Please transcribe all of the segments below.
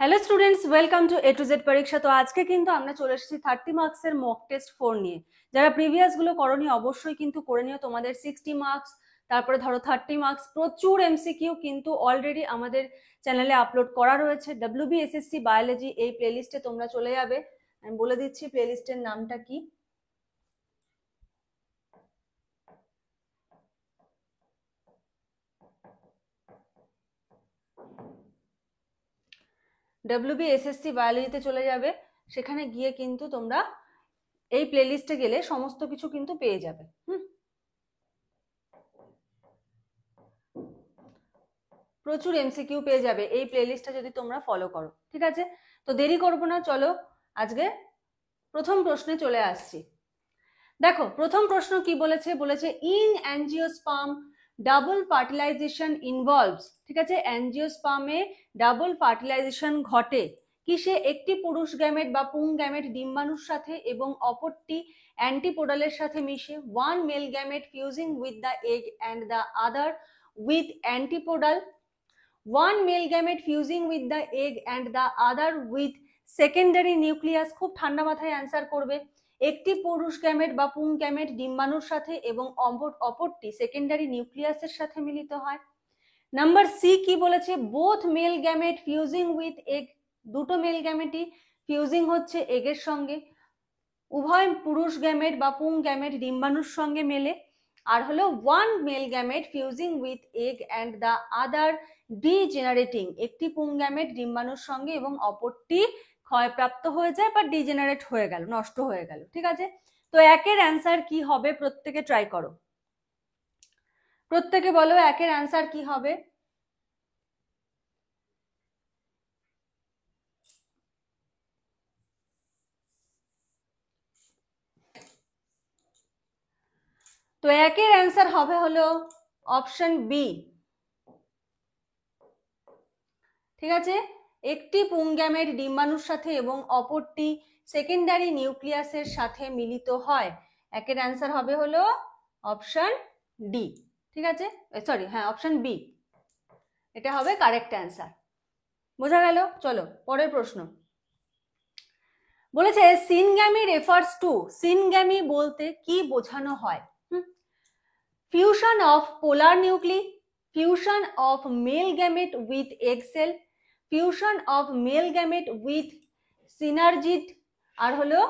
Hello students, welcome to A to Z পরীক্ষা। তো আজকে কিন্তু আমরা চলে এসেছি 30 মার্কসের মক টেস্ট 4 নিয়ে। যারা প্রিভিয়াস গুলো করনি অবশ্যই কিন্তু করে নিও। তোমাদের 60 মার্কস, তারপরে ধরো 30 মার্কস, প্রচুর এমসিকিউ কিন্তু অলরেডি আমাদের চ্যানেলে আপলোড করা রয়েছে। WBSSC বায়োলজি এই প্লেলিস্টে তোমরা চলে যাবে। আমি বলে দিচ্ছি প্লেলিস্টের নামটা কি। WBSSC বায়োলজিতে চলে যাবে, সেখানে গিয়ে কিন্তু তোমরা এই প্লেলিস্টে গেলে সমস্ত কিছু কিন্তু পেয়ে যাবে। প্রচুর এমসিকিউ পেয়ে যাবে এই প্লেলিস্টটা যদি তোমরা ফলো করো, ঠিক আছে? তো দেরি করবো না, চলো আজকে প্রথম প্রশ্নে চলে আসছি। দেখো প্রথম প্রশ্ন কি বলেছে, বলেছে in angiosperm double fertilisation involves, ঠিক আছে? অ্যাঞ্জিওস্পার্মে ডাবল ফার্টিলাইজেশন ঘটে কিসে? একটি পুরুষ গ্যামেট বা পুং গ্যামেট ডিম্বাণুর সাথে এবং অপরটি অ্যান্টিপোডালের সাথে মিশে। One male gamete fusing with the egg and the other with antipodal. One male gamete fusing with the egg and the other with secondary nucleus। খুব ঠান্ডা মাথায় অ্যান্সার করবে। একটি পুরুষ গ্যামেট বা পুং গ্যামেট ডিম্বাণুর সাথে এবং অপরটি সেকেন্ডারি নিউক্লিয়াসের সাথে মিলিত হয়। নাম্বার সি কি বলেছে? Both mail gamete fusing with egg, দুটো মেল গ্যামেটই ফিউজিং হচ্ছে এগের সঙ্গে। উভয় পুরুষ গ্যামেট বা পুং গ্যামেট ডিম্বাণুর সঙ্গে মেলে। আর হলো one male gamete fusing with egg and the other degenerating, একটি পুং গ্যামেট ডিম্বাণুর সঙ্গে এবং অপরটি ক্ষয়প্রাপ্ত হয়ে যায় বা ডিজেনারেট হয়ে গেল, নষ্ট হয়ে গেল, ঠিক আছে? তো একের অ্যান্সার কি হবে? প্রত্যেকে ট্রাই করো, প্রত্যেকে বলো একের অ্যান্সার কি হবে। তো একের অ্যান্সার হবে হলো অপশন বি, ঠিক আছে? একটি পুং গ্যামেট ডিম্বাণুর সাথে এবং অপরটি সেকেন্ডারি নিউক্লিয়াসের সাথে মিলিত হয়। একের অ্যান্সার হবে হলো অপশন ডি, ঠিক আছে? সরি, হ্যাঁ অপশন বি, এটা হবে কারেক্ট অ্যান্সার। বোঝা গেল? চলো পরের প্রশ্ন। বলেছে সিনগ্যামি রেফার্স টু, সিনগ্যামি বলতে কি বোঝানো হয়? Fusion of polar nuclei, fusion of male gamete with egg cell, fusion of male gamete with synergid, আর হলো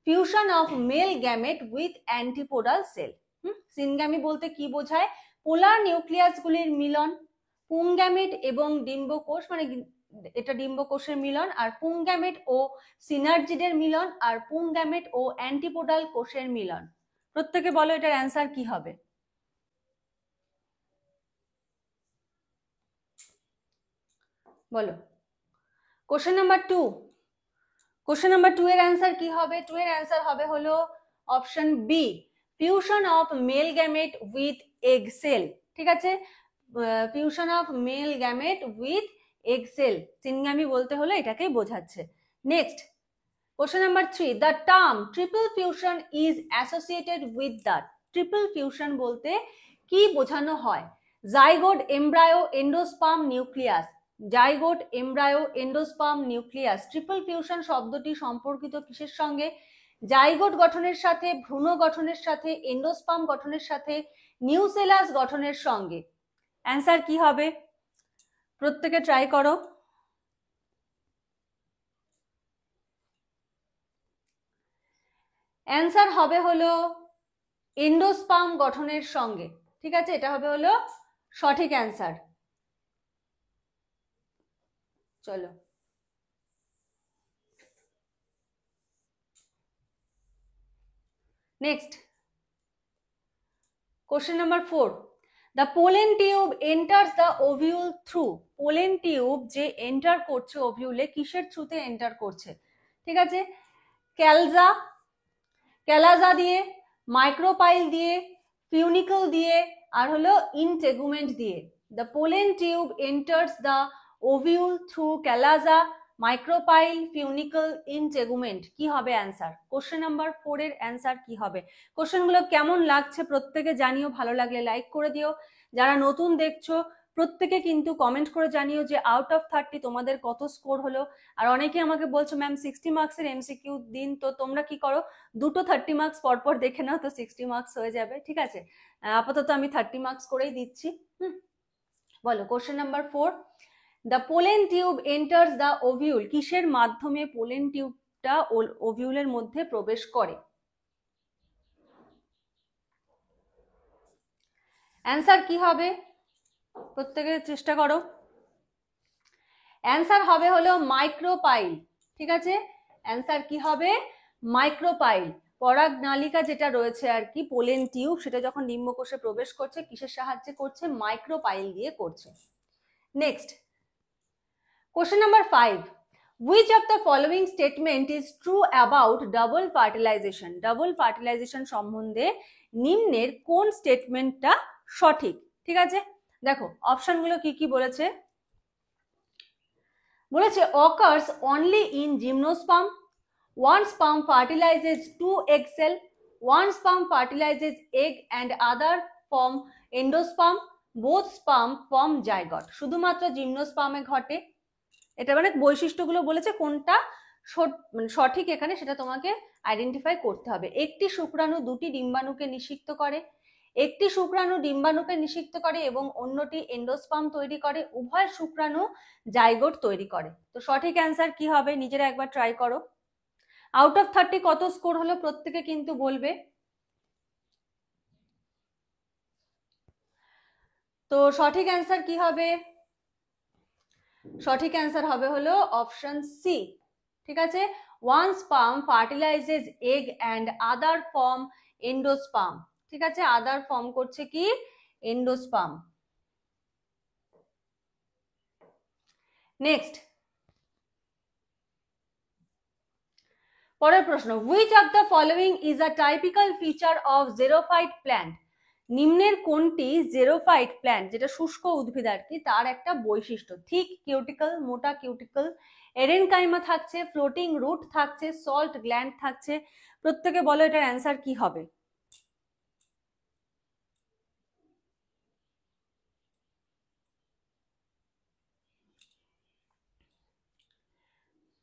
fusion of male gamete with antipodal cell. Syngamy বলতে কি বোঝায়? পোলার নিউক্লিয়াসগুলির মিলন, পুং গ্যামেট এবং ডিম্বকোষ, মানে এটা ডিম্বকোষের মিলন, আর পুং গ্যামেট ও সিনার্জিডের মিলন, আর পুং গ্যামেট ও অ্যান্টিপোডাল কোষের মিলন। প্রত্যেকে বলো এটার অ্যান্সার কি হবে। বলো। কোশ্চেন নাম্বার 2, কোশ্চেন নাম্বার 2 এর অ্যান্সার কি হবে? 2 এর অ্যান্সার হবে হলো option B, fusion of male gamete with egg cell, ঠিক আছে? Fusion of male gamete with egg cell, syngamy বলতে হলো এটাকেই বোঝাচ্ছে। Next question number 3, the term triple fusion is associated with the, triple fusion বলতে কি বোঝানো হয়? Zygote embryo endosperm nucleus, zygote embryo endosperm nucleus. Triple fusion শব্দটি সম্পর্কিত কিসের সঙ্গে? জাইগোট গঠনের সাথে, ভ্রূণ গঠনের সাথে, এন্ডোস্পার্ম গঠনের সাথে, নিউসেলাস গঠনের সঙ্গে। অ্যান্সার কি হবে? প্রত্যেকে ট্রাই করো। অ্যান্সার হবে হলো এন্ডোস্পার্ম গঠনের সঙ্গে, ঠিক আছে? এটা হবে হলো সঠিক অ্যান্সার। চলো next question number 4, the pollen tube enters the ovule through, pollen tube যে এন্টার করছে ওভিউলে, কিসের থ্রুতে এন্টার করছে? ঠিক আছে, ক্যালজা, ক্যালাজা দিয়ে, মাইক্রোপাইল দিয়ে, ফিউনিকল দিয়ে, আর হলো ইনটেগুমেন্ট দিয়ে। The pollen tube enters the ovule through chalaza, micropyle, funicle, integument. কি হবে অ্যান্সার? কোশ্চেন নাম্বার 4 এর অ্যান্সার কি হবে? কোশ্চেনগুলো কেমন লাগছে প্রত্যেকে জানিও, ভালো লাগলে লাইক করে দিও। যারা নতুন দেখছো প্রত্যেকে কিন্তু কমেন্ট করে জানিও যে আউট অফ 30 তোমাদের কত স্কোর হলো। আর অনেকে আমাকে বলছো ম্যাম 60 মার্কসের এমসিকিউ দিন, তো তোমরা কি করো, দুটো 30 মার্কস পরপর দেখে নাও, তো 60 মার্কস হয়ে যাবে, ঠিক আছে। আপাতত আমি 30 মার্কস করেই দিচ্ছি। বলো question number 4, the pollen tube enters the ovule, কিসের মাধ্যমে পোলেন টিউবটা ওভিউলের মধ্যে প্রবেশ করে? অ্যান্সার কি হবে, প্রত্যেকে চেষ্টা করো। অ্যান্সার হবে হলো মাইক্রোপাইল, ঠিক আছে। অ্যান্সার কি হবে, মাইক্রোপাইল। পরাগ নালিকা যেটা রয়েছে আর কি, পোলেন টিউব, সেটা যখন নিম্নকোষে প্রবেশ করছে কিসের সাহায্যে করছে, মাইক্রোপাইল দিয়ে করছে। Next question number 5, which of the following statement is true about double fertilization? Double fertilisation সম্বন্ধে নিম্নের কোন স্টেটমেন্টটা সঠিক? ঠিক আছে, দেখো অপশনগুলো কি কি বলেছে। বলেছে occurs only in gymnosperm, one sperm fertilizes two egg cell, one sperm fertilizes egg and other form endosperm, both sperm form zygote। শুধুমাত্র জিমনোস্পার্মে ঘটে, এটা মানে বৈশিষ্ট্যগুলো বলেছে, কোনটা সঠিক এখানে সেটা তোমাকে আইডেন্টিফাই করতে হবে। একটি শুক্রাণু দুটি ডিম্বাণুকে নিষিক্ত করে, একটি শুক্রাণু ডিম্বাণুকে নিষিক্ত করে এবং অন্যটি এন্ডোস্পার্ম তৈরি করে, উভয় শুক্রাণু জাইগোট তৈরি করে। তো সঠিক অ্যান্সার কি হবে, নিজেরা একবার ট্রাই করো। আউট অফ 30 কত স্কোর হলো প্রত্যেকে কিন্তু বলবে। তো সঠিক অ্যান্সার কি হবে, সঠিক অ্যান্সার হবে হলো অপশন সি, ঠিক আছে। One sperm fertilises egg and other form endosperm, ঠিক আছে, আদার ফর্ম করছে কি, এন্ডোস্পার্ম। নেক্সট পরের প্রশ্ন, which of the following is a typical feature of xerophyte plant? নিম্নের কোনটি জেরোফাইট প্ল্যান্ট, যেটা শুষ্ক উদ্ভিদ আর কি, তার একটা বৈশিষ্ট্য? থিক কিউটিকল, মোটা কিউটিকল, এরেনকাইমা থাকছে, ফ্লোটিং রুট থাকছে, সল্ট গ্ল্যান্ড থাকছে। প্রত্যেকে বলো এটার অ্যান্সার কি হবে।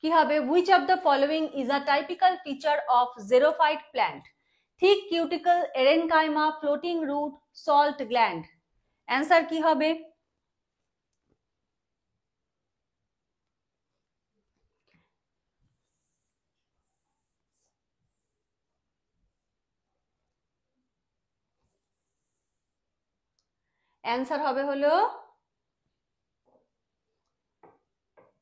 কি হবে, which of the following is a typical feature of xerophyte plant? Thick cuticle, aerenchyma, floating root, salt gland. Answer কি হবে, অ্যান্সার হবে হলো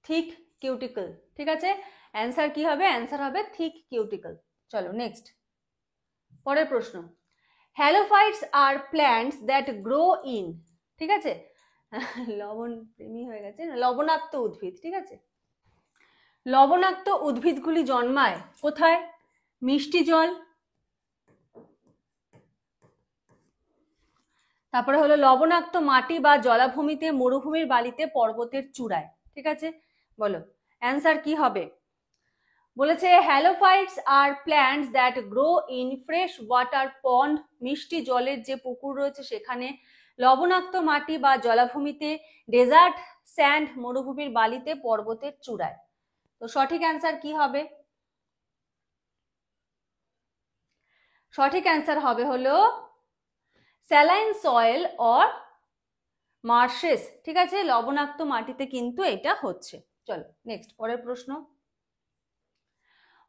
থিক কিউটিকল, ঠিক আছে। অ্যান্সার কি হবে, অ্যান্সার হবে থিক কিউটিকল। চলো নেক্সট পরের প্রশ্ন, হ্যালোফাইটস are plants that grow in, ঠিক আছে, লবণ প্রেমী হয়ে গেছে, লবণাক্ত উদ্ভিদ, ঠিক আছে। লবণাক্ত উদ্ভিদগুলি জন্মায় কোথায়, মিষ্টি জল, তারপরে হলো লবণাক্ত মাটি বা জলাভূমিতে, মরুভূমির বালিতে, পর্বতের চূড়ায়, ঠিক আছে। বলো অ্যান্সার কি হবে। বলেছে halophytes are plants that grow in fresh water pond, মিষ্টি জলের যে পুকুর রয়েছে সেখানে, লবণাক্ত মাটি বা জলাভূমিতে, ডেজার্ট স্যান্ড মরুভূমির বালিতে, পর্বতের চূড়ায়। তো সঠিক অ্যান্সার কি হবে, সঠিক অ্যান্সার হবে হলো স্যালাইন সয়েল অর মার্শেস, ঠিক আছে, লবণাক্ত মাটিতে কিন্তু এটা হচ্ছে। চলো নেক্সট পরের প্রশ্ন,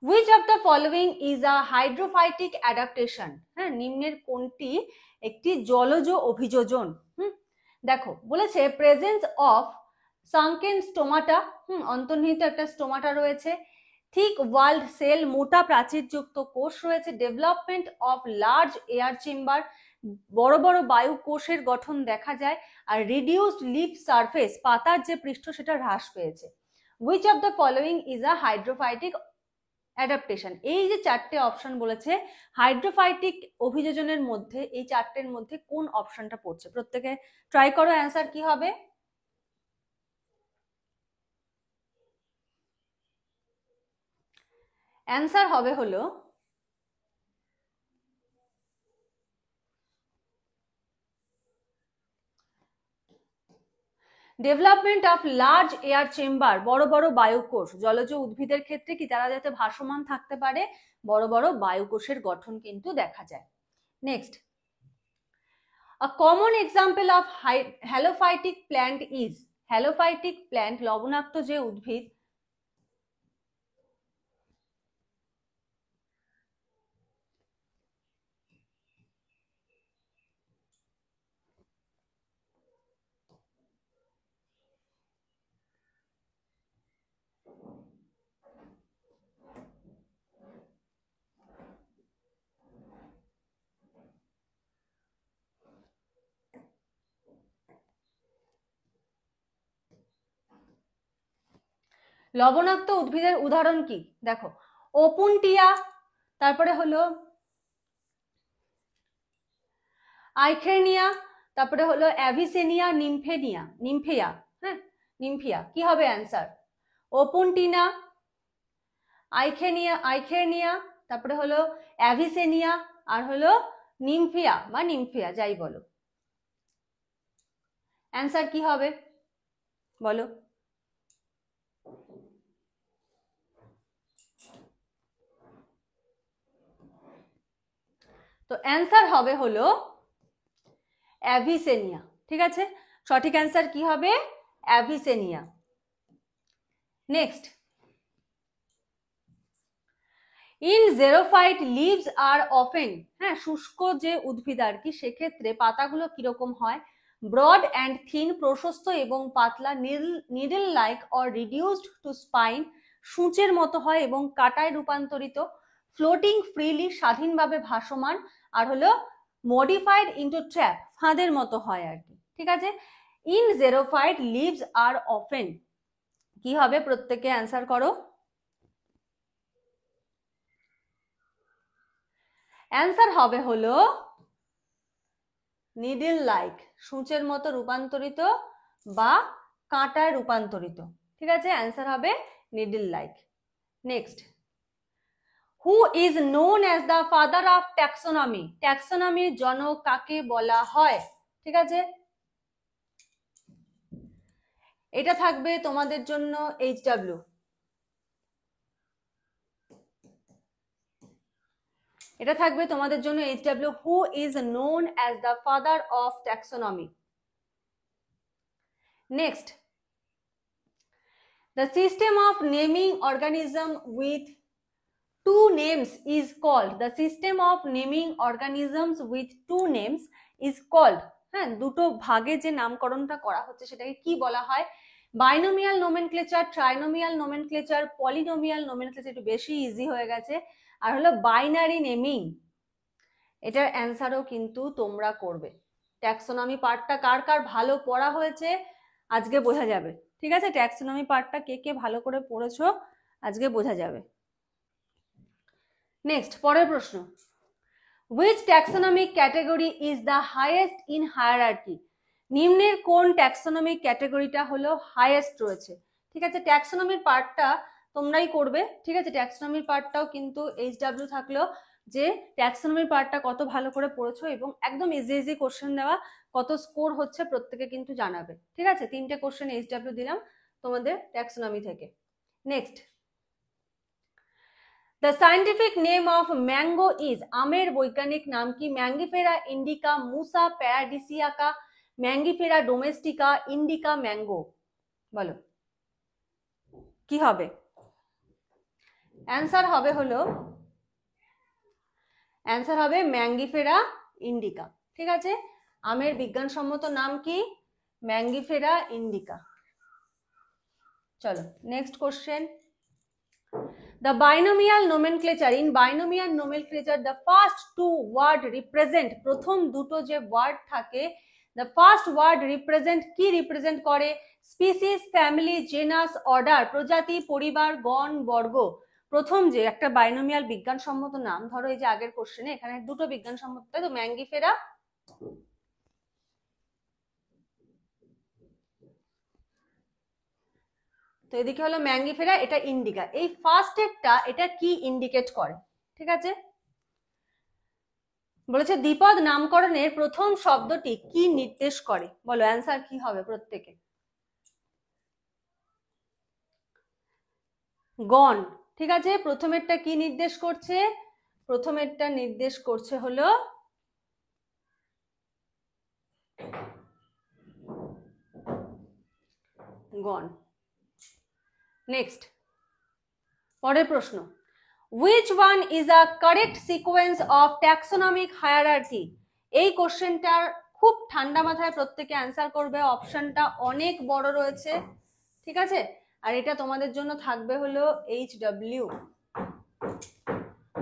which of the following is a hydrophytic adaptation? হ্যাঁ, নিম্নের কোনটি একটি জলজ অভিযোজন? দেখো বলেছে প্রেজেন্স অফ সাঙ্কেন স্টোমাটা, অন্তর্নিহিত একটা স্টোমাটা রয়েছে, থিক ওয়াল্ড সেল, মোটা প্রাচীরযুক্ত কোষ রয়েছে, development of large air chamber, বড় বড় বায়ু কোষের গঠন দেখা যায়, আর রিডিউসড লিফ সারফেস, পাতার যে পৃষ্ঠ সেটা হ্রাস পেয়েছে। which of the following is a hydrophytic adaptation? এই যে চারটে অপশন বলেছে হাইড্রোফাইটিক অভিযোজনের মধ্যে, এই চারটের মধ্যে কোন অপশনটা পড়ছে? প্রত্যেকে ট্রাই করো, অ্যান্সার কি হবে। অ্যান্সার হবে হলো development of large air chamber, বড় বড় বায়ুকোষ, জলজ উদ্ভিদের ক্ষেত্রে কি তারা যাতে ভাসমান থাকতে পারে বড় বড় বায়ুকোষের গঠন কিন্তু দেখা যায়। Next, a common example of halophytic plant is, halophytic plant লবণাক্ত যে উদ্ভিদ, লবণাক্ত উদ্ভিদের উদাহরণ কি? দেখো, ওপুনটিয়া, তারপরে হলো আইখেনিয়া, তারপরে হলো অ্যাভিসেনিয়া, নিমফেয়া, হ্যাঁ নিমফিয়া। কি হবে অ্যান্সার? ওপুনটিনা, আইখেনিয়া, তারপরে হলো অ্যাভিসেনিয়া, আর হলো নিমফিয়া বা নিমফিয়া, যাই বলো। অ্যান্সার কি হবে বলো? তো অ্যান্সার হবে হলো অ্যাভিসেনিয়া। ঠিক আছে, সঠিক অ্যান্সার কি হবে? Avicennia. Next, in xerophyte leaves are often, হ্যাঁ শুষ্ক যে উদ্ভিদ আর কি, সেক্ষেত্রে পাতাগুলো কিরকম হয়? ব্রড অ্যান্ড থিন, প্রশস্ত এবং পাতলা, needle like or reduced to spine, সূঁচের মতো হয় এবং কাটায় রূপান্তরিত, ফ্লোটিং ফ্রিলি, স্বাধীনভাবে ভাসমান, আর হলো মডিফাইড ইন্টু ট্র্যাপ, ফাঁদের মতো হয় আর কি। ঠিক আছে, in xerophyte leaves are often কি হবে? প্রত্যেকে অ্যান্সার করো। অ্যান্সার হবে হলো নিডল লাইক, সূঁচের মতো রূপান্তরিত বা কাঁটায় রূপান্তরিত। ঠিক আছে, অ্যান্সার হবে needle like. Next, who is known as the father of taxonomy, ট্যাক্সোনমির জনক কাকে বলা হয়? ঠিক আছে, এটা থাকবে তোমাদের জন্য HW, এটা থাকবে তোমাদের জন্য HW, who is known as the father of taxonomy. Next, the system of naming organism with two names is called, the system of naming organisms with two names is called, হ্যাঁ দুটো ভাগে যে নামকরণটা করা হচ্ছে সেটাকে কি বলা হয়? Binomial nomenclature, trinomial nomenclature, polynomial nomenclature, একটু বেশি ইজি হয়ে গেছে, আর হলো বাইনারি নেমিং। এটার অ্যান্সারও কিন্তু তোমরা করবে। ট্যাক্সোনমি পার্টটা কার কার ভালো পড়া হয়েছে আজকে বোঝা যাবে। ঠিক আছে, ট্যাক্সোনমি পার্টটা কে কে ভালো করে পড়েছো আজকে বোঝা যাবে। নেক্সট, পরের প্রশ্ন, which taxonomic category is the highest in hierarchy, নিম্নের কোন ট্যাক্সোনমিক ক্যাটাগরিটা হলো হাইয়েস্ট রয়েছে? ঠিক আছে, ট্যাক্সোনমির পার্টটা তোমরাই করবে। ঠিক আছে, ট্যাক্সোনমির পার্টটাও কিন্তু HW থাকলো, যে ট্যাক্সোনমির পার্টটা কত ভালো করে পড়েছো এবং একদম ইজি ইজি কোশ্চেন দেওয়া, কত স্কোর হচ্ছে প্রত্যেকে কিন্তু জানাবে। ঠিক আছে, 3টে কোশ্চেন HW দিলাম তোমাদের ট্যাক্সোনমি থেকে। Next, the scientific name of mango is, আমের বৈজ্ঞানিক নাম কি? ম্যাঙ্গিফেরা ইন্ডিকা, মুসা প্যারাডিসিয়াকা, ম্যাঙ্গিফেরা ডোমেস্টিকা, ইন্ডিকা ম্যাঙ্গো, বলো কি হবে? অ্যান্সার হবে হলো, অ্যান্সার হবে ম্যাঙ্গিফেরা ইন্ডিকা। ঠিক আছে, আমের বিজ্ঞানসম্মত নাম কি? Mangifera indica. চলো next question, the binomial nomenclature, in binomial nomenclature the first two word represent, প্রথম দুটো যে ওয়ার্ড থাকে, the first word represent কি রিপ্রেজেন্ট করে? স্পিসিস, ফ্যামিলি, জেনাস, অর্ডার, প্রজাতি, পরিবার, গণ, বর্গ। প্রথম যে একটা বাইনোমিয়াল বিজ্ঞানসম্মত নাম, ধরো এই যে আগের কোশ্চেনে এখানে দুটো বিজ্ঞানসম্মত, তো ম্যাঙ্গিফেরা, তো এদিকে হলো ম্যাঙ্গিফেরা, এটা ইন্ডিকা। এই ফার্স্ট একটা এটা কি ইন্ডিকেট করে? ঠিক আছে, বলেছে দ্বিপদ নামকরণের প্রথম শব্দটি কি নির্দেশ করে? বলো অ্যান্সার কি হবে প্রত্যেকে? গণ, ঠিক আছে। প্রথমেরটা কি নির্দেশ করছে? প্রথমেরটা নির্দেশ করছে হলো গণ। নেক্সট, পরের প্রশ্ন, which one is a correct sequence of taxonomic hierarchy? এই কোশ্চেনটার খুব ঠান্ডা মাথায় প্রত্যেকে অ্যান্সার করবে, অপশনটা অনেক বড় রয়েছে, ঠিক আছে। আর এটা তোমাদের জন্য থাকবে হলো HW,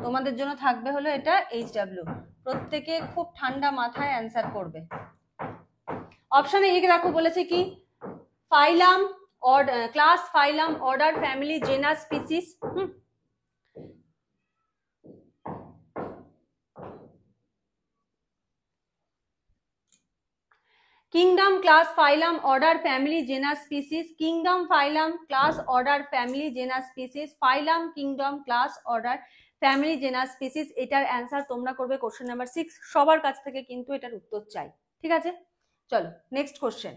তোমাদের জন্য থাকবে হলো এটা HW, প্রত্যেকে খুব ঠান্ডা মাথায় অ্যান্সার করবে। অপশনে লিখে রাখো, বলেছে কি phylum, class, phylum, order, family, genus, species. Kingdom, class, phylum, order, family, genus, species. Kingdom, phylum, class, order, family, genus, species. Phylum, kingdom, class, order, family, genus, species. এটার অ্যান্সার তোমরা করবে কোশ্চেন নাম্বার 6। সবার কাছ থেকে কিন্তু এটার উত্তর চাই, ঠিক আছে। চলো নেক্সট কোশ্চেন।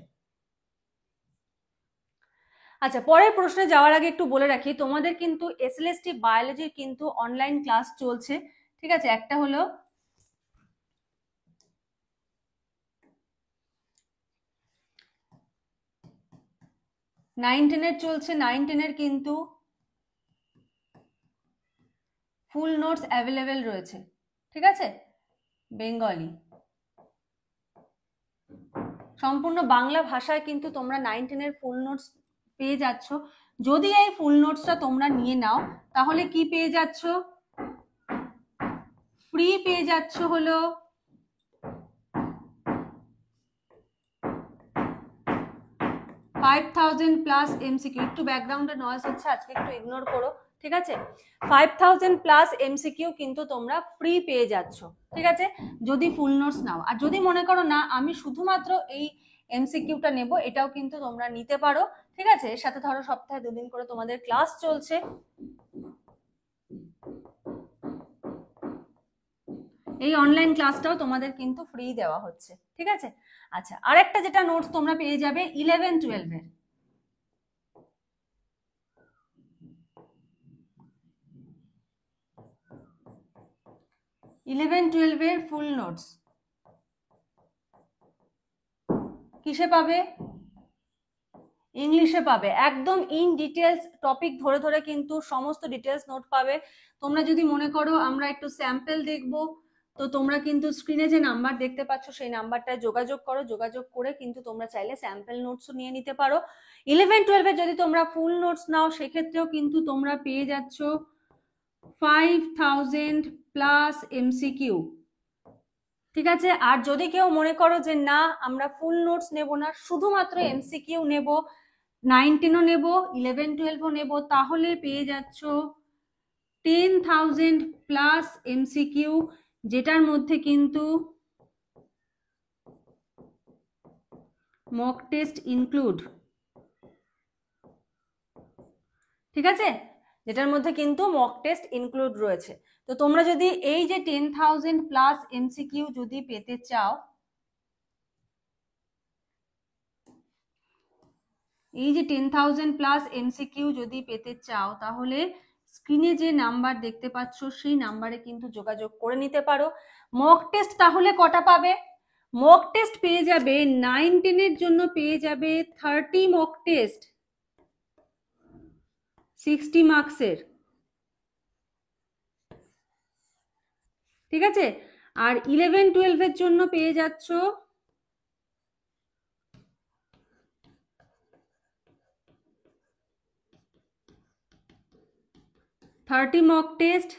আচ্ছা, পরের প্রশ্নে যাওয়ার আগে একটু বলে রাখি, তোমাদের কিন্তু এসএলএসটি বায়োলজির কিন্তু অনলাইন ক্লাস চলছে, ঠিক আছে। একটা হলো 9-10 চলছে, 9-10 কিন্তু ফুল নোটস অ্যাভেলেবেল রয়েছে, ঠিক আছে। বেঙ্গলি, সম্পূর্ণ বাংলা ভাষায় কিন্তু তোমরা 9-10 ফুল নোটস পেয়ে যাচ্ছ। যদি এই ফুল নোটসটা তোমরা নিয়ে নাও তাহলে কি পেয়ে যাচ্ছ? ফ্রি পেয়ে যাচ্ছ হলো 5000 প্লাস এমসিকিউ। একটু ব্যাকগ্রাউন্ডে নয়েজ হচ্ছে, আজকে একটু ইগনোর করো, ঠিক আছে। 5000 প্লাস এমসিকিউ কিন্তু তোমরা ফ্রি পেয়ে যাচ্ছ, ঠিক আছে, যদি ফুল নোটস নাও। আর যদি মনে করো না আমি শুধুমাত্র এই এমসিকিউটা নেব, এটাও কিন্তু তোমরা নিতে পারো, ঠিক আছে। এর সাথে ধরো সপ্তাহে 2 দিন করে তোমাদের ক্লাস চলছে, এই অনলাইন ক্লাসটাও তোমাদের কিন্তু ফ্রি দেওয়া হচ্ছে, ঠিক আছে। আচ্ছা, আরেকটা যেটা নোটস তোমরা পেয়ে যাবে 11-12 এর, 11-12 এর ফুল নোটস কিসে পাবে? ইংলিশে পাবে, একদম ইন ডিটেলস টপিক ধরে ধরে কিন্তু সমস্ত ডিটেলস নোট পাবে। তোমরা যদি মনে করো আমরা একটু স্যাম্পল দেখবো, তো তোমরা কিন্তু স্ক্রিনে যে নাম্বার দেখতে পাচ্ছ সেই নাম্বারটায় যোগাযোগ করো, যোগাযোগ করে কিন্তু তোমরা চাইলে স্যাম্পল নোটসও নিয়ে নিতে পারো। 11-12 যদি তোমরা ফুল নোটস নাও সেক্ষেত্রেও কিন্তু তোমরা পেয়ে যাচ্ছ 5000 প্লাস এমসিকিউ, ঠিক আছে। আর যদি কেউ মনে করো যে না আমরা ফুল নোটস নেব না, শুধুমাত্র এমসিকিউ নেব, 9-10ও নেব, 11-12ও নেব, তাহলে পেয়ে যাচ্ছ 10,000 প্লাস এমসিকিউ, যেটার মধ্যে কিন্তু মক টেস্ট ইনক্লুড, ঠিক আছে, যেটার মধ্যে কিন্তু মক টেস্ট ইনক্লুড রয়েছে। তো তোমরা যদি এই যে 10,000 প্লাস এমসিকিউ যদি পেতে চাও, এই যে 10,000 প্লাস এমসিকিউ যদি পেতে চাও, তাহলে স্ক্রিনে যে নাম্বার দেখতে পাচ্ছ সেই নাম্বারে কিন্তু যোগাযোগ করে নিতে পারো। মক টেস্ট তাহলে কটা পাবে? মক টেস্ট পেয়ে যাবে 9-10 এর জন্য পেয়ে যাবে 30 মক টেস্ট, 60 মার্কসের, ঠিক আছে। আর 11-12 এর জন্য পেয়ে যাচ্ছ 30 মক টেস্ট,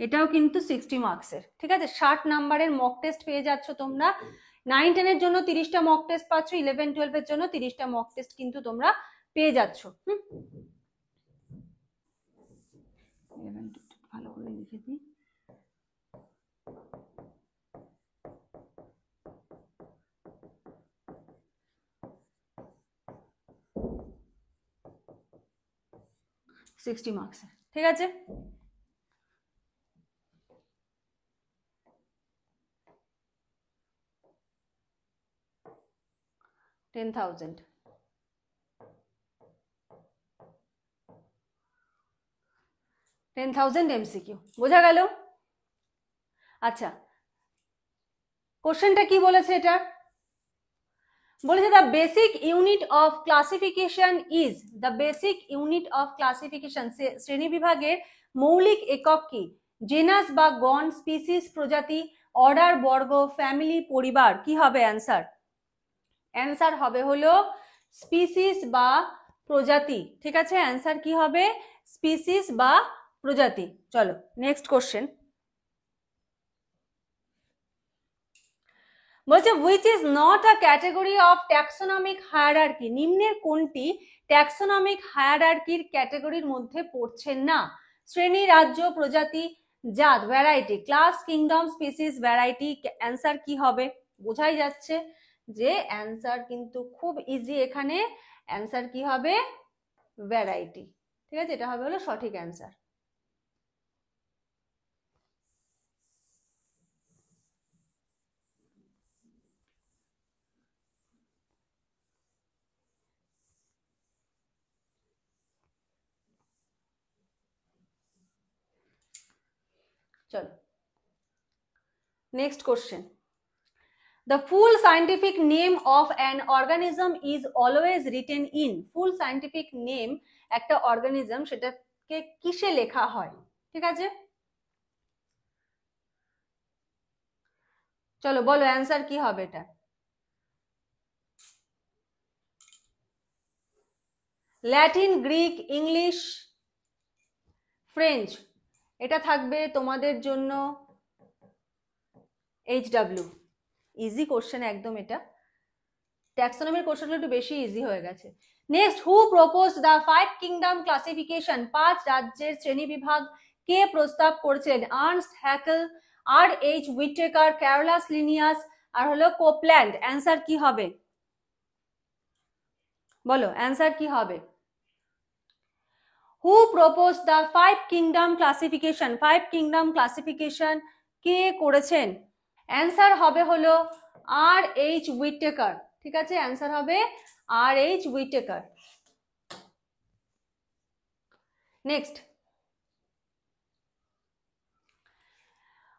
এটাও কিন্তু 60 মার্কসের, ঠিক আছে। 60 নাম্বারের মক টেস্ট পেয়ে যাচ্ছ তোমরা। 9-10 এর জন্য 30টা মক টেস্ট পাচ্ছ, 11-12 এর জন্য 30টা মক টেস্ট কিন্তু তোমরা পেয়ে যাচ্ছ। ভালো করে লিখে দিই, সিক্সটি মার্কসের, ঠিক আছে। 10,000। MCQ বোঝা গেল? আচ্ছা, কোশ্চেনটা কি বলেছে এটা? বলেছে the basic unit of classification is, the basic unit of classification শ্রেণী বিভাগের মৌলিক একক কি? জেনাস বা গণ, স্পিসিস প্রজাতি, অর্ডার বর্গ, ফ্যামিলি পরিবার। কি হবে অ্যান্সার? অ্যান্সার হবে হলো স্পিসিস বা প্রজাতি। ঠিক আছে, অ্যান্সার কি হবে? স্পিসিস বা প্রজাতি। চলো নেক্সট কোশ্চেন। বলছে which is not a category of taxonomic hierarchy, নিম্নের কোনটি ট্যাক্সোনমিক হায়ারার্কির ক্যাটাগরির মধ্যে পড়ছে না? শ্রেণী, রাজ্য, প্রজাতি, জাত, variety, class, kingdom, species, variety. Answer কি হবে? বোঝাই যাচ্ছে যে অ্যান্সার কিন্তু খুব ইজি এখানে। অ্যান্সার কি হবে? ভ্যারাইটি। ঠিক আছে, এটা হবে হলো সঠিক অ্যান্সার। চলো next question. The full scientific name of an organism is always written in, full scientific name একটা অর্গানিজম সেটাকে কিসে লেখা হয়? ঠিক আছে, চলো বলো অ্যান্সার কি হবে এটা? Latin, Greek, English, French. এটা থাকবে তোমাদের জন্য HW। ইজি কোশ্চেন একদম, এটা ট্যাক্সোনমির কোশ্চেনগুলো একটু বেশি ইজি হয়ে গেছে। Next, who proposed the 5 kingdom classification, 5 রাজ্যের শ্রেণী বিভাগ কে প্রস্তাব করেছিলেন? Ernst Haeckel, R.H. Whittaker, Carolus Linnaeus, আর হলো কোপল্যান্ড। অ্যান্সার কি হবে? বলো অ্যান্সার কি হবে? Who proposed the 5 kingdom classification, 5 kingdom classification কে করেছেন? অ্যান্সার হবে হলো R.H. হুইটেকার। ঠিক আছে, অ্যান্সার হবে R.H. হুইটেকার। নেক্সট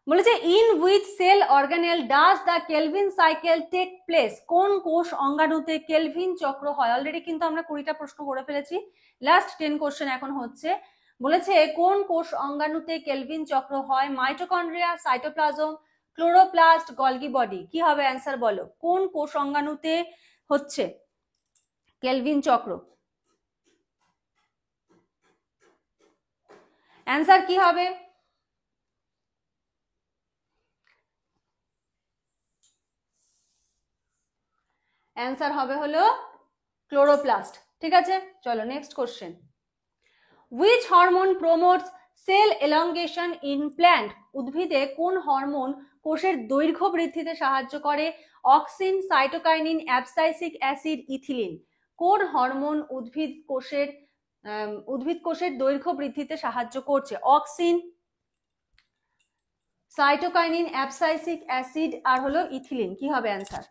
বলেছে in which cell organelle does the Calvin cycle take place, কোন কোষ অঙ্গাণুতে কেলভিন চক্র হয়? অলরেডি কিন্তু আমরা 20টা প্রশ্ন করে ফেলেছি, লাস্ট 10 কোশ্চেন এখন হচ্ছে। বলেছে কোন কোষ অঙ্গাণুতে কেলভিন চক্র হয়? Mitochondria, cytoplasm, chloroplast, Golgi body. কি হবে অ্যান্সার? বলো কোন কোষ অঙ্গাণুতে হচ্ছে কেলভিন চক্র? অ্যান্সার কি হবে? অ্যান্সার হবে হলো ক্লোরোপ্লাস্ট। ঠিক আছে, চলো next question. Which hormone promotes cell elongation in plant, উদ্ভিদে কোন হরমোন কোষের দৈর্ঘ্য বৃদ্ধিতে সাহায্য করে? Auxin, cytokinin, abscisic acid, ethylene. কোন হরমোন উদ্ভিদ কোষের দৈর্ঘ্য বৃদ্ধিতে সাহায্য করছে? অক্সিন, সাইটোকাইনিন, অ্যাবসাইসিক অ্যাসিড, আর হলো ইথিলিন। কি হবে অ্যান্সার?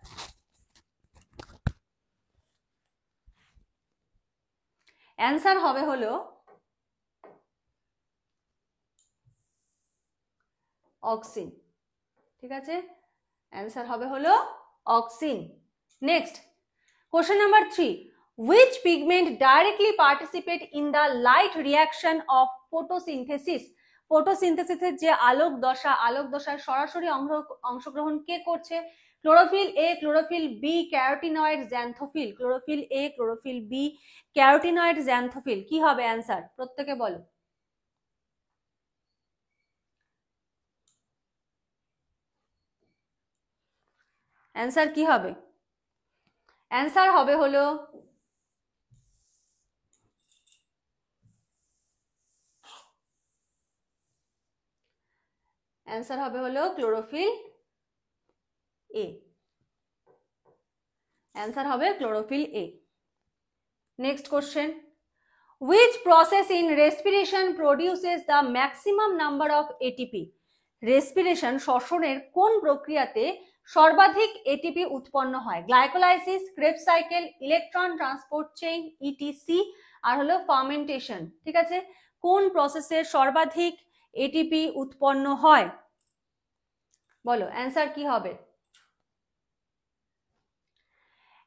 অ্যান্সার হবে হলো অক্সিন। ঠিক আছে, অ্যান্সার হবে হলো auxin. Next question number 3, which pigment directly participate in the light reaction of photosynthesis, ফটোসিনথেসিসের যে আলোক দশায় সরাসরি অংশগ্রহণ কে করছে? Chlorophyll a, chlorophyll b, carotenoid, xanthophyll. Chlorophyll a, chlorophyll b, carotenoid, xanthophyll. কি হবে অ্যান্সার? প্রত্যেকে বলো অ্যান্সার কি হবে? অ্যান্সার হবে হলো অ্যান্সার হবে হলো ক্লোরোফিল এ। অ্যান্সার হবে chlorophyll A. Next question, which process in respiration produces the maximum number of ATP, respiration শ্বসনের কোন প্রক্রিয়াতে সর্বাধিক এটিপি উৎপন্ন হয়? Glycolysis, Krebs cycle, electron transport chain, ETC, আর হলো ফার্মেন্টেশন। ঠিক আছে, কোন প্রসেসে সর্বাধিক এটিপি উৎপন্ন হয়? বলো অ্যান্সার কি হবে?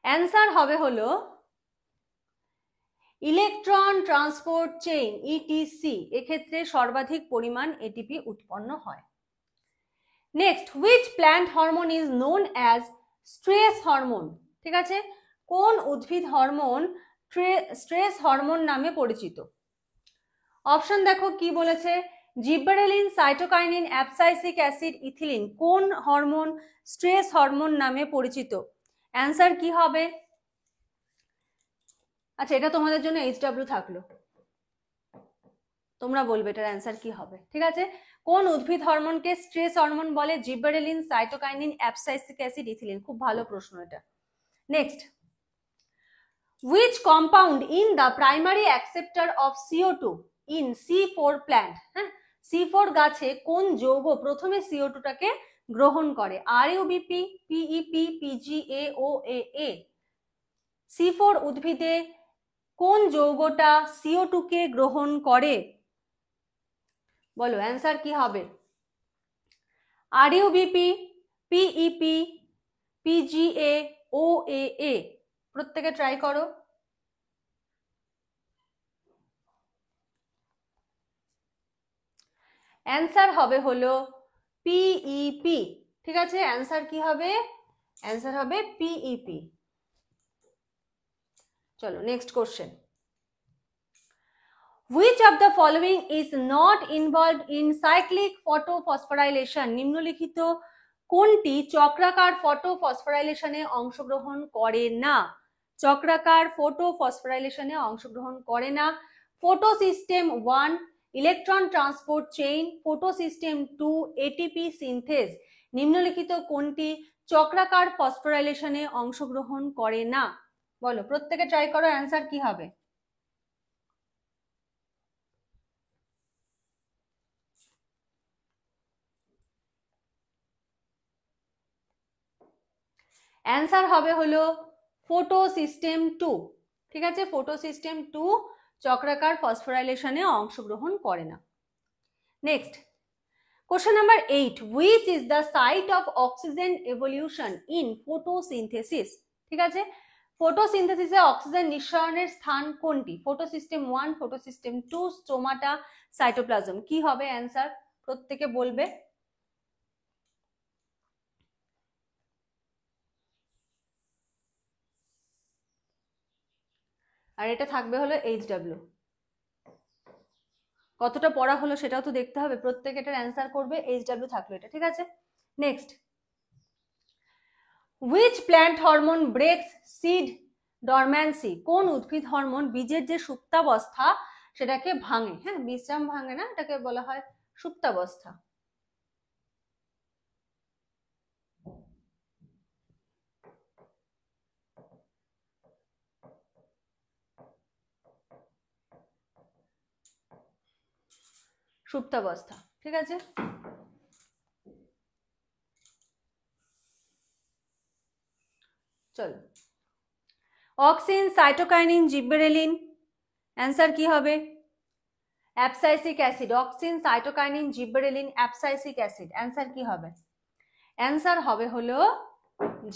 অ্যান্সার হবে হলো ইলেকট্রন ট্রান্সপোর্ট চেইন, ইটিসি। এক্ষেত্রে সর্বাধিক পরিমাণ এটিপি উৎপন্ন হয়। Next, which plant hormone is known as stress hormone? ঠিক আছে, কোন উদ্ভিদ হরমোন স্ট্রেস হরমোন নামে পরিচিত? অপশন দেখো কি বলেছে, জিব্বারেলিন, সাইটোকাইনিন, অ্যাবসাইসিক অ্যাসিড, ইথিলিন। কোন হরমোন স্ট্রেস হরমোন নামে পরিচিত? অ্যান্সার কি হবে? আচ্ছা, এটা তোমাদের জন্য HW থাকলো, তোমরা বলবে এটার অ্যান্সার কি হবে। ঠিক আছে, কোন উদ্ভিদ হরমোনকে স্ট্রেস হরমোন বলে? জিব্বারেলিন, সাইটোকাইনিন, অ্যাবসাইসিক অ্যাসিড, ইথিলিন। খুব ভালো প্রশ্ন এটা। Next, which compound in the primary acceptor of CO2 in C4 plant? হ্যাঁ, C4 গাছে কোন যৌগ প্রথমে CO2 টাকে গ্রহণ করে? RUBP, PEP, PGA, OAA। C4 উদ্ভিদে কোন যৌগটা CO2 কে গ্রহণ করে? বলো অ্যান্সার কি হবে? RUBP, PEP, PGA, OAA। প্রত্যেকে ট্রাই করো। অ্যান্সার হবে হলো পিইপি। ঠিক আছে, অ্যান্সার কি হবে? অ্যান্সার হবে পিইপি। চলো next question, which of the following is not involved in cyclic photophosphorylation? নিম্নলিখিত কোনটি চক্রাকার ফটোফসফোরাইলেশনে অংশগ্রহণ করে না? চক্রাকার ফটোফসফোরাইলেশনে অংশগ্রহণ করে না। Photosystem 1, electron transport chain, photosystem 2, ATP synthase. নিম্নলিখিত কোনটি চক্রাকার ফসফোরাইলেশনে অংশগ্রহণ করে না? বলো প্রত্যেকে ট্রাই করো, অ্যান্সার কি হবে? অ্যান্সার হবে হলো ফটোসিস্টেম 2। ঠিক আছে, ফটোসিস্টেম 2 চক্রাকার ফসফোরাইলেশনে অংশগ্রহণ করে না। Next, question number 8, which is the site of oxygen evolution in photosynthesis? ঠিক আছে, ফটোসিনথেসিসে অক্সিজেন নিঃসরণের স্থান কোনটি? Photosystem 1, photosystem 2, stomata, cytoplasm. কি হবে অ্যান্সার? প্রত্যেকে বলবে। আর এটা থাকবে হলো HW। কতটা পড়া হলো সেটাও তো দেখতে হবে, প্রত্যেকে এটার অ্যান্সার করবে। HW থাকলো এটা। ঠিক আছে, next, which plant hormone breaks seed dormancy? কোন উদ্ভিদ হরমোন বীজের যে সুপ্তাবস্থা সেটাকে ভাঙে? হ্যাঁ, বিশ্রাম ভাঙে না, এটাকে বলা হয় সুপ্তাবস্থা। সুপ্তাবস্থা। ঠিক আছে, চলো, অক্সিন, সাইটোকাইনিন, জিব্বেরেলিন। অ্যান্সার কি হবে? Abscisic acid. Auxin, cytokinin, gibberellin, abscisic acid. Answer কি হবে? অ্যান্সার হবে হলো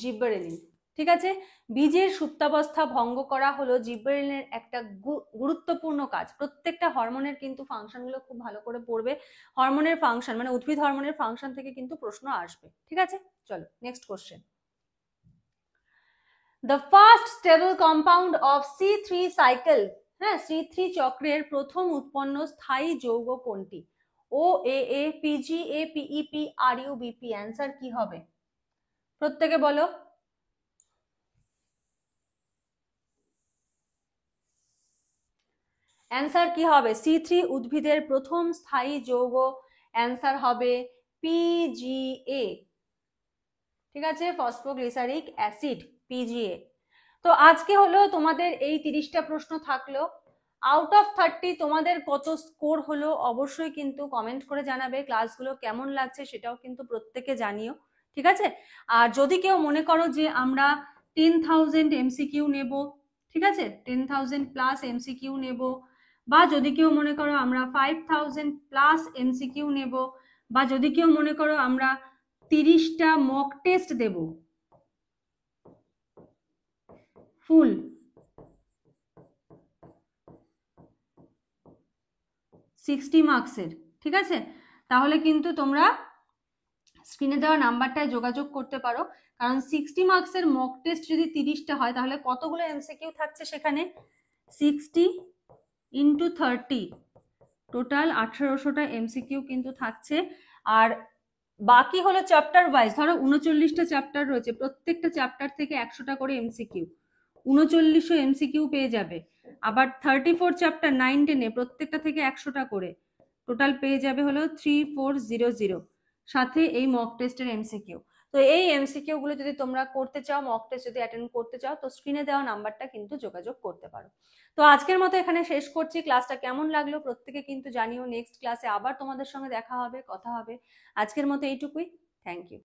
জিব্বেরেলিন। ঠিক আছে, বীজের সুপ্তাবস্থা ভঙ্গ করা হলো জিব্বেরেলিনের একটা গুরুত্বপূর্ণ কাজ। প্রত্যেকটা হরমোনের কিন্তু ফাংশনগুলো খুব ভালো করে পড়বে। হরমোনের ফাংশন মানে উদ্ভিদ হরমোনের ফাংশন থেকে কিন্তু প্রশ্ন আসবে। ঠিক আছে, চলো next question, the first stable compound of C3 cycle, হ্যাঁ, C3 চক্রের প্রথম উৎপন্ন স্থায়ী যৌগ কোনটি? OAA, PGA, PEP, RUBP। Answer কি হবে? প্রত্যেকে বলো। অ্যান্সার কি হবে? C3 উদ্ভিদের প্রথম স্থায়ী যৌগ। অ্যান্সার হবে PGA। ঠিক আছে, ফসফোগ্লিসারিক অ্যাসিড, PGA। তো আজকে হলো তোমাদের এই 30টা প্রশ্ন থাকলো। আউট অফ 30 তোমাদের কত স্কোর হলো অবশ্যই কিন্তু কমেন্ট করে জানাবে। ক্লাসগুলো কেমন লাগছে সেটাও কিন্তু প্রত্যেকে জানিও। ঠিক আছে। আর যদি কেউ মনে করো যে আমরা 10,000 এমসিকিউ নেব, ঠিক আছে, 10,000 প্লাস এমসিকিউ নেব, বা যদি কেউ মনে করো আমরা 5,000 প্লাস এমসিকিউ নেব, বা যদি কেউ মনে করো আমরা 30টা মক টেস্ট দেব ফুল, 60 মার্কসের, ঠিক আছে, তাহলে কিন্তু তোমরা স্ক্রিনে দেওয়া নাম্বারটায় যোগাযোগ করতে পারো। কারণ 60 মার্কসের মক টেস্ট যদি 30টা হয় তাহলে কতগুলো এমসিকিউ থাকছে সেখানে, 60 ইন্টু 30, টোটাল 1800টা এমসিকিউ কিন্তু থাকছে। আর বাকি হলো চ্যাপ্টার ওয়াইজ, ধরো 39টা চ্যাপ্টার রয়েছে, প্রত্যেকটা চ্যাপ্টার থেকে 100টা করে এমসিকিউ, 3900 এমসিকিউ পেয়ে যাবে। আবার 34 চ্যাপ্টার 9 10-এ প্রত্যেকটা থেকে 100টা করে, টোটাল পেয়ে যাবে হলো 3400, সাথে এই মক টেস্টের এমসিকিউ। তো এই এমসিকিউ গুলো যদি তোমরা করতে চাও, মক টেস্ট যদি অ্যাটেন্ড করতে চাও, তো স্ক্রিনে দেওয়া নাম্বারটা কিন্তু যোগাযোগ করতে পারো। তো আজকের মতো এখানে শেষ করছি। ক্লাসটা কেমন লাগলো প্রত্যেকে কিন্তু জানিও। নেক্সট ক্লাসে আবার তোমাদের সঙ্গে দেখা হবে, কথা হবে। আজকের মতো এইটুকুই। Thank you.